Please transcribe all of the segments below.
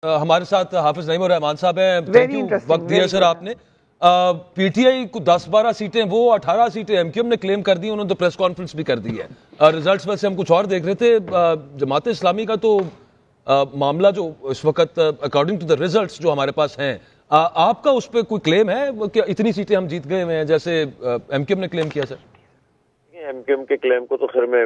ہمارے ساتھ حافظ نعیم الرحمان صاحب ہیں. تھینک یو وقت دیا سر آپ نے. پی ٹی آئی کو 10-12 سیٹیں, وہ 18 سیٹیں ایم کیو ایم نے کلیم کر دی, انہوں نے تو پریس کانفرنس بھی کر دی ہے. ریزلٹس ویسے ہم کچھ اور دیکھ رہے تھے. جماعت اسلامی کا تو معاملہ جو اس وقت اکارڈنگ ٹو دا ریزلٹس جو ہمارے پاس ہیں, آپ کا اس پہ کوئی کلیم ہے کہ اتنی سیٹیں ہم جیت گئے ہوئے ہیں جیسے ایم کیو ایم نے کلیم کیا؟ سر ایم کیو ایم کے کلیم کو تو خیر میں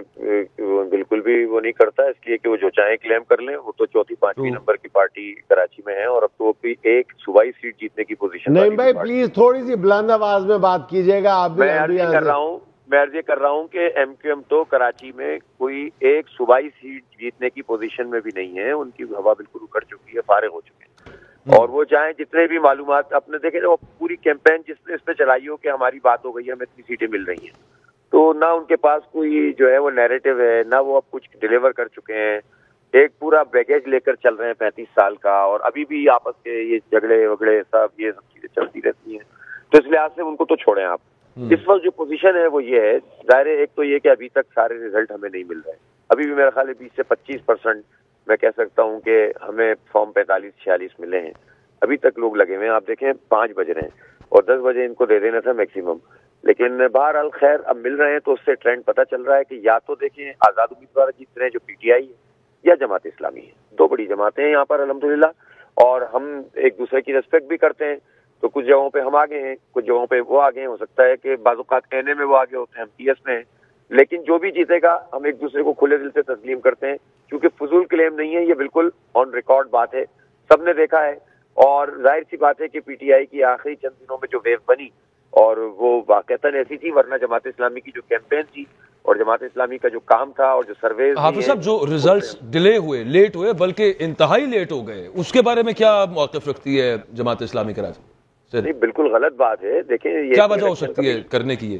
بالکل بھی وہ نہیں کرتا, اس لیے کہ وہ جو چاہیں کلیم کر لیں. وہ تو چوتھی 5ویں نمبر کی پارٹی کراچی میں ہے اور اب تو بھی ایک صوبائی سیٹ جیتنے کی پوزیشن. نہیں بھائی پلیز تھوڑی سی بلند آواز میں بات کیجیے گا. آپ میں عرض یہ کر رہا ہوں کہ ایم کیو ایم تو کراچی میں کوئی ایک صوبائی سیٹ جیتنے کی پوزیشن میں بھی نہیں ہے. ان کی ہوا بالکل اکڑ چکی ہے, فارغ ہو چکے ہیں. اور وہ چاہیں جتنے بھی معلومات اپنے دیکھیں, وہ پوری کیمپین جس نے اس پہ چلائی ہو کہ ہماری بات ہو گئی ہے, ہمیں اتنی سیٹیں مل رہی ہیں, تو نہ ان کے پاس کوئی جو ہے وہ نیریٹو ہے, نہ وہ اب کچھ ڈیلیور کر چکے ہیں. ایک پورا بیگیج لے کر چل رہے ہیں 35 سال کا, اور ابھی بھی آپس کے یہ جھگڑے وگڑے سب یہ سب چیزیں چلتی رہتی ہیں. تو اس لحاظ سے ان کو تو چھوڑیں آپ. اس وقت جو پوزیشن ہے وہ یہ ہے, ظاہر ہے ایک تو یہ کہ ابھی تک سارے ریزلٹ ہمیں نہیں مل رہے. ابھی بھی میرا خیال ہے 20 سے 25% میں کہہ سکتا ہوں کہ ہمیں فارم 45-46 ملے ہیں. ابھی تک لوگ لگے ہوئے ہیں. آپ دیکھیں 5 بج رہے ہیں اور 10 بجے ان کو دے دینا تھا میکسیمم. لیکن بہرحال خیر اب مل رہے ہیں تو اس سے ٹرینڈ پتہ چل رہا ہے کہ یا تو دیکھیں آزاد امیدوار جیت رہے ہیں جو پی ٹی آئی ہے, یا جماعت اسلامی ہے. 2 بڑی جماعتیں ہیں یہاں پر الحمدللہ, اور ہم ایک دوسرے کی ریسپیکٹ بھی کرتے ہیں. تو کچھ جگہوں پہ ہم آگے ہیں, کچھ جگہوں پہ وہ آگے ہیں. ہو سکتا ہے کہ بعض اوقات کہنے میں وہ آگے ہوتے ہیں, ہم پی ایس میں ہیں, لیکن جو بھی جیتے گا ہم ایک دوسرے کو کھلے دل سے تسلیم کرتے ہیں, کیونکہ فضول کلیم نہیں ہے, یہ بالکل آن ریکارڈ بات ہے, سب نے دیکھا ہے. اور ظاہر سی بات ہے کہ پی ٹی آئی کی آخری چند دنوں میں جو ویو بنی, اور وہ واقعتاً ایسی تھی, ورنہ جماعت اسلامی کی جو کیمپین تھی اور جماعت اسلامی کا جو کام تھا اور جو سرویز, حافظ صاحب جو ریزلٹس ڈیلے ہوئے, لیٹ ہوئے, بلکہ انتہائی لیٹ ہو گئے, اس کے بارے میں کیا موقف رکھتی ہے جماعت اسلامی کراچی؟ نہیں بالکل غلط بات ہے. دیکھیں یہ کیا وجہ ہو سکتی ہے کرنے کی؟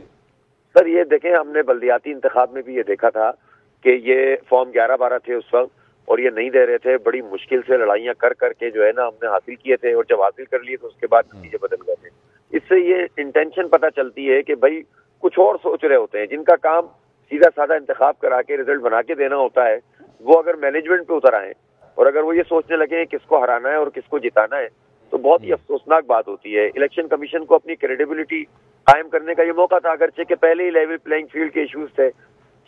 سر یہ دیکھیں, ہم نے بلدیاتی انتخاب میں بھی یہ دیکھا تھا کہ یہ فارم 11-12 تھے اس وقت, اور یہ نہیں دے رہے تھے. بڑی مشکل سے لڑائیاں کر کر کے جو ہے نا ہم نے حاصل کیے تھے, اور جب حاصل کر لیے تو اس کے بعد نتیجے بدل گئے تھے. اس سے یہ انٹینشن پتہ چلتی ہے کہ بھائی کچھ اور سوچ رہے ہوتے ہیں. جن کا کام سیدھا سادہ انتخاب کرا کے رزلٹ بنا کے دینا ہوتا ہے, وہ اگر مینجمنٹ پہ اتر آئیں اور اگر وہ یہ سوچنے لگے کس کو ہرانا ہے اور کس کو جتانا ہے, تو بہت ہی افسوسناک بات ہوتی ہے. الیکشن کمیشن کو اپنی کریڈیبلٹی قائم کرنے کا یہ موقع تھا, اگرچہ کہ پہلے ہی لیول پلینگ فیلڈ کے ایشوز تھے.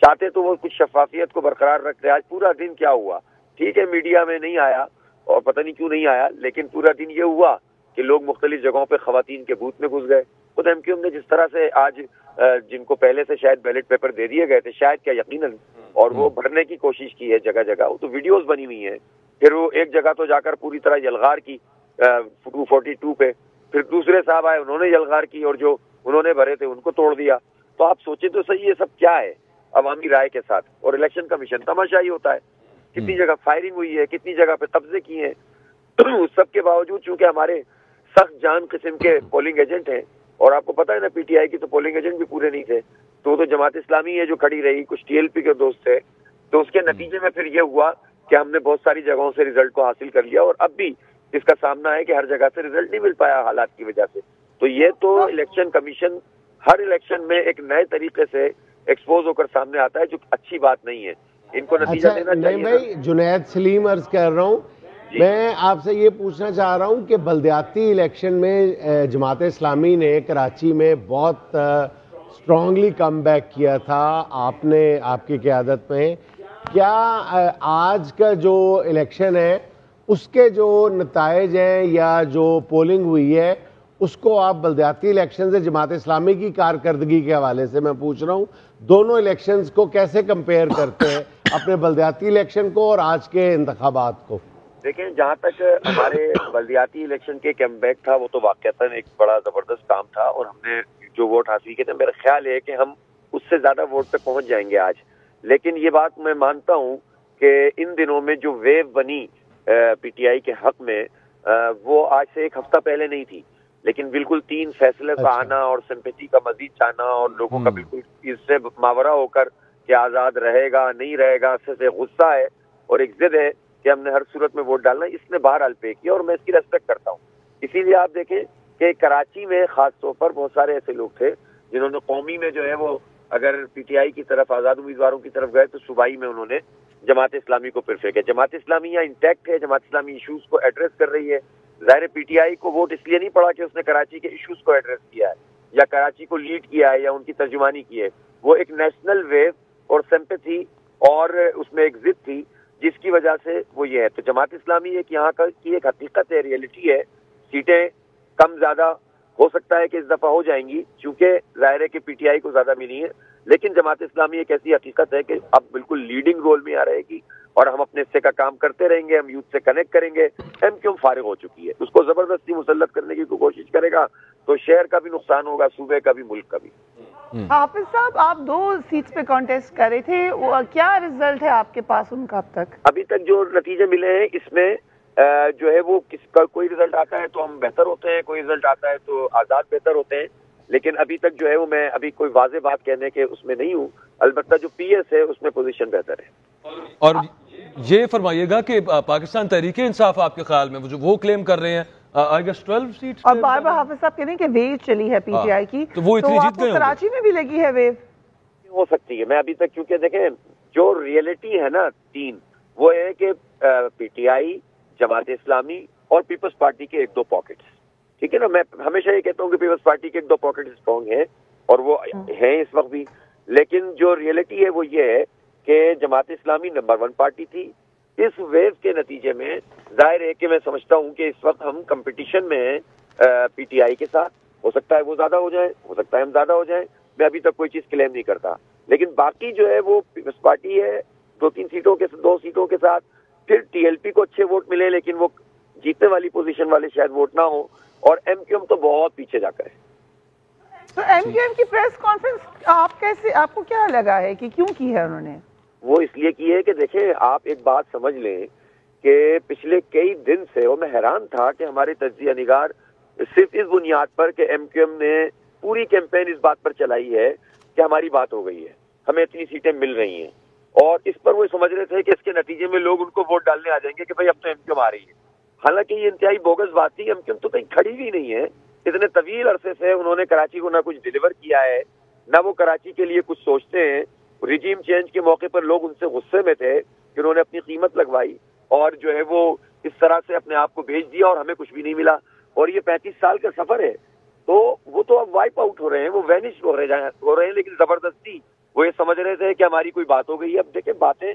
چاہتے تو وہ کچھ شفافیت کو برقرار رکھتے. آج پورا دن کیا ہوا, ٹھیک ہے میڈیا میں نہیں آیا اور پتہ نہیں کیوں نہیں آیا, لیکن پورا دن یہ ہوا کہ لوگ مختلف جگہوں پہ خواتین کے بوتھ میں گھس گئے. خود ایم کیو ایم نے جس طرح سے آج جن کو پہلے سے شاید بیلٹ پیپر دے دیے گئے تھے, شاید کیا یقیناً, اور وہ بھرنے کی کوشش کی ہے جگہ جگہ, وہ تو ویڈیوز بنی ہوئی ہیں. پھر وہ ایک جگہ تو جا کر پوری طرح یلغار کی 242 پہ, پھر دوسرے صاحب آئے انہوں نے یلغار کی, اور جو انہوں نے بھرے تھے ان کو توڑ دیا. تو آپ سوچیں تو صحیح, یہ سب کیا ہے عوامی رائے کے ساتھ. اور الیکشن کمیشن تماشائی ہوتا ہے, کتنی جگہ فائرنگ ہوئی ہے, کتنی جگہ پہ قبضے کیے ہیں. اس سب کے باوجود چونکہ ہمارے سخت جان قسم کے پولنگ ایجنٹ ہیں, اور آپ کو پتا ہے نا پی ٹی آئی کی تو پولنگ ایجنٹ بھی پورے نہیں تھے, تو جماعت اسلامی ہے جو کھڑی رہی, کچھ ٹی ایل پی کے دوست تھے. تو اس کے نتیجے میں پھر یہ ہوا کہ ہم نے بہت ساری جگہوں سے ریزلٹ کو حاصل کر لیا, اور اب بھی اس کا سامنا ہے کہ ہر جگہ سے ریزلٹ نہیں مل پایا حالات کی وجہ سے. تو یہ تو الیکشن کمیشن ہر الیکشن میں ایک نئے طریقے سے ایکسپوز ہو کر سامنے آتا ہے, جو اچھی بات نہیں ہے. ان کو نتیجہ دینا چاہیے. نہیں بھائی, جنید سلیم عرض کر رہا ہوں, میں آپ سے یہ پوچھنا چاہ رہا ہوں کہ بلدیاتی الیکشن میں جماعت اسلامی نے کراچی میں بہت اسٹرانگلی کم بیک کیا تھا آپ نے, آپ کی قیادت میں. کیا آج کا جو الیکشن ہے اس کے جو نتائج ہیں یا جو پولنگ ہوئی ہے, اس کو آپ بلدیاتی الیکشن سے جماعت اسلامی کی کارکردگی کے حوالے سے میں پوچھ رہا ہوں, دونوں الیکشنز کو کیسے کمپیئر کرتے ہیں, اپنے بلدیاتی الیکشن کو اور آج کے انتخابات کو؟ دیکھیں, جہاں تک ہمارے بلدیاتی الیکشن کے کیم بیک تھا, وہ تو واقعتاً ایک بڑا زبردست کام تھا, اور ہم نے جو ووٹ حاصل کیے تھے, میرا خیال ہے کہ ہم اس سے زیادہ ووٹ پہ پہنچ جائیں گے آج. لیکن یہ بات میں مانتا ہوں کہ ان دنوں میں جو ویو بنی پی ٹی آئی کے حق میں, وہ آج سے ایک ہفتہ پہلے نہیں تھی, لیکن بالکل 3 فیصلے کا آنا اور سمپیتی کا مزید چاہنا, اور لوگوں کا بالکل اس سے ماورا ہو کر کہ آزاد رہے گا نہیں رہے گا, سے غصہ ہے اور ایک ضد ہے کہ ہم نے ہر صورت میں ووٹ ڈالنا, اس نے بہرحال پے کیا, اور میں اس کی ریسپیکٹ کرتا ہوں. اسی لیے آپ دیکھیں کہ کراچی میں خاص طور پر بہت سارے ایسے لوگ تھے جنہوں نے قومی میں جو ہے وہ اگر پی ٹی آئی کی طرف آزاد امیدواروں کی طرف گئے تو صوبائی میں انہوں نے جماعت اسلامی کو پریفر کیا. جماعت اسلامی یہاں انٹیکٹ ہے, جماعت اسلامی ایشوز کو ایڈریس کر رہی ہے. ظاہر پی ٹی آئی کو ووٹ اس لیے نہیں پڑا کہ اس نے کراچی کے ایشوز کو ایڈریس کیا ہے یا کراچی کو لیڈ کیا ہے یا ان کی ترجمانی کی ہے. وہ ایک نیشنل ویو اور سمپتھی اور اس میں ایک ضد تھی جس کی وجہ سے وہ یہ ہے. تو جماعت اسلامی ایک یہاں کی ایک حقیقت ہے, ریئلٹی ہے. سیٹیں کم زیادہ ہو سکتا ہے کہ اس دفعہ ہو جائیں گی چونکہ ظاہر ہے کہ پی ٹی آئی کو زیادہ ملی ہے, لیکن جماعت اسلامی ایک ایسی حقیقت ہے کہ اب بالکل لیڈنگ رول میں آ رہے گی اور ہم اپنے حصے کا کام کرتے رہیں گے. ہم یوتھ سے کنیکٹ کریں گے. ایم کیو ایم فارغ ہو چکی ہے, اس کو زبردستی مسلط کرنے کی کوشش کرے گا تو شہر کا بھی نقصان ہوگا, صوبے کا بھی, ملک کا بھی. حافظ صاحب, آپ 2 سیٹس پہ کانٹیسٹ کر رہے تھے, کیا رزلٹ ہے آپ کے پاس ان کا اب تک؟ ابھی تک جو نتیجے ملے ہیں اس میں جو ہے وہ کس کا کوئی رزلٹ آتا ہے تو ہم بہتر ہوتے ہیں, کوئی رزلٹ آتا ہے تو آزاد بہتر ہوتے ہیں, لیکن ابھی تک جو ہے وہ میں ابھی کوئی واضح بات کہنے کے اس میں نہیں ہوں. البتہ جو پی ایس ہے اس میں پوزیشن بہتر ہے. اور یہ فرمائیے گا کہ پاکستان تحریک انصاف آپ کے خیال میں وہ کلیم کر رہے ہیں آئی گیس 12 سیٹس, اور بار بار حافظ صاحب کہہ رہے ہیں کہ ویو چلی ہے پی ٹی آئی کی, تو وہ اتنی جیت گئے. کراچی میں بھی لگی ہے ویو, ہو سکتی ہے. میں ابھی تک کیونکہ دیکھیں جو ریئلٹی ہے نا 3, وہ ہے کہ P T I, Jamaat Islami اور پیپلز پارٹی کے 1-2 پاکٹس, ٹھیک ہے نا. میں ہمیشہ یہ کہتا ہوں کہ پیپلز پارٹی کے 1-2 پاکٹ اسٹرانگ ہیں اور وہ ہیں اس وقت بھی, لیکن جو ریئلٹی ہے وہ یہ ہے کہ جماعت اسلامی نمبر 1 پارٹی تھی. اس ویو کے نتیجے میں ظاہر ہے کہ میں سمجھتا ہوں کہ اس وقت ہم کمپٹیشن میں ہیں پی ٹی آئی کے ساتھ. ہو سکتا ہے وہ زیادہ ہو جائیں, ہو سکتا ہے ہم زیادہ ہو جائیں, میں ابھی تک کوئی چیز کلیم نہیں کرتا, لیکن باقی جو ہے وہ پیپلز پارٹی ہے 2 سیٹوں کے ساتھ. پھر ٹی ایل پی کو اچھے ووٹ ملے لیکن وہ جیتنے والی پوزیشن والے شاید ووٹ نہ ہو, اور ایم کیو ایم تو بہت پیچھے جا کر ہے. تو ایم کیو ایم کی پریس کانفرنس آپ کو کیا لگا ہے کہ کیوں کی ہے انہوں نے؟ وہ اس لیے کی ہے کہ دیکھیں آپ ایک بات سمجھ لیں کہ پچھلے کئی دن سے وہ میں حیران تھا کہ ہمارے تجزیہ نگار صرف اس بنیاد پر کہ ایم کیو ایم نے پوری کیمپین اس بات پر چلائی ہے کہ ہماری بات ہو گئی ہے, ہمیں اتنی سیٹیں مل رہی ہیں, اور اس پر وہ سمجھ رہے تھے کہ اس کے نتیجے میں لوگ ان کو ووٹ ڈالنے آ جائیں گے کہ بھائی اب تو ایم کیو ایم آ رہی ہے. حالانکہ یہ انتہائی بوگس بات تھی. ایم کیو ایم تو کہیں کھڑی بھی نہیں ہے. اتنے طویل عرصے سے انہوں نے کراچی کو نہ کچھ ڈیلیور کیا ہے, نہ وہ کراچی کے لیے کچھ سوچتے ہیں. ریجیم چینج کے موقع پر لوگ ان سے غصے میں تھے کہ انہوں نے اپنی قیمت لگوائی اور جو ہے وہ اس طرح سے اپنے آپ کو بھیج دیا اور ہمیں کچھ بھی نہیں ملا. اور یہ 35 سال کا سفر ہے, تو وہ تو اب وائپ آؤٹ ہو رہے ہیں, وہ وینش ہو رہے ہیں, لیکن زبردستی وہ یہ سمجھ رہے تھے کہ ہماری کوئی بات ہو گئی ہے. اب دیکھیں باتیں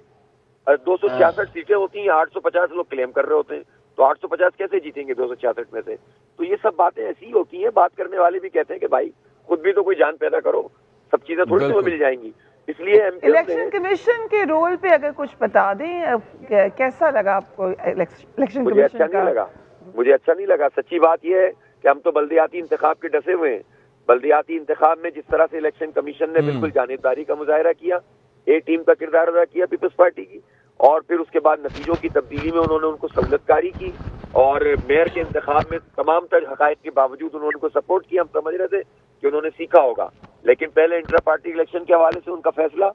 266 سیٹیں ہوتی ہیں, 850 لوگ کلیم کر رہے ہوتے ہیں, تو 850 کیسے جیتیں گے 266 میں سے؟ تو یہ سب باتیں ایسی ہوتی ہیں. بات کرنے والے بھی کہتے ہیں کہ بھائی خود بھی تو کوئی جان پیدا کرو, سب چیزیں تھوڑی سی مل جائیں گی. اس لیے الیکشن کمیشن کے رول پہ اگر کچھ بتا دیں, کیسا لگا آپ کو الیکشن کمیشن کا؟ مجھے اچھا نہیں لگا. سچی بات یہ ہے کہ ہم تو بلدیاتی انتخاب کے ڈسے ہوئے ہیں. بلدیاتی انتخاب میں جس طرح سے الیکشن کمیشن نے بالکل جانبداری کا مظاہرہ کیا, اے ٹیم کا کردار ادا کیا پیپلز پارٹی کی, اور پھر اس کے بعد نتیجوں کی تبدیلی میں انہوں نے ان کو سہولت کاری کی, اور میئر کے انتخاب میں تمام تر حقائق کے باوجود انہوں نے ان کو سپورٹ کیا. ہم سمجھ رہے تھے کہ انہوں نے سیکھا ہوگا, لیکن پہلے انٹرا پارٹی الیکشن کے حوالے سے ان کا فیصلہ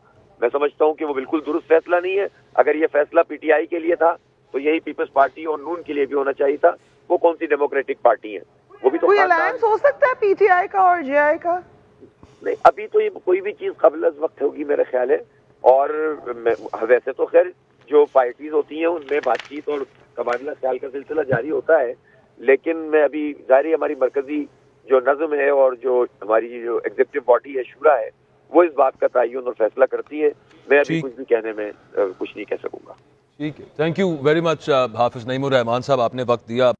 میں سمجھتا ہوں کہ وہ بالکل درست فیصلہ نہیں ہے. اگر یہ فیصلہ پی ٹی آئی کے لیے تھا تو یہی پیپلز پارٹی اور نون کے لیے بھی ہونا چاہیے تھا. وہ کون سی ڈیموکریٹک پارٹی ہے؟ وہ بھی تو کوئی الائنس ہو سکتا ہے پی ٹی آئی کا اور جے آئی کا؟ نہیں, ابھی تو یہ کوئی بھی چیز قبل از وقت ہوگی میرے خیال ہے. اور ویسے تو خیر جو پارٹیز ہوتی ہیں ان میں بات چیت اور تبادلہ خیال کا سلسلہ جاری ہوتا ہے, لیکن میں ابھی ظاہر ہماری مرکزی جو نظم ہے اور جو ہماری جو ایگزیکٹو باڈی ہے شورا ہے وہ اس بات کا تعین اور فیصلہ کرتی ہے. میں ابھی کچھ بھی کہنے میں کچھ نہیں کہہ سکوں گا. ٹھیک ہے, تھینک یو ویری مچ حافظ نعیم الرحمان صاحب, آپ نے وقت دیا.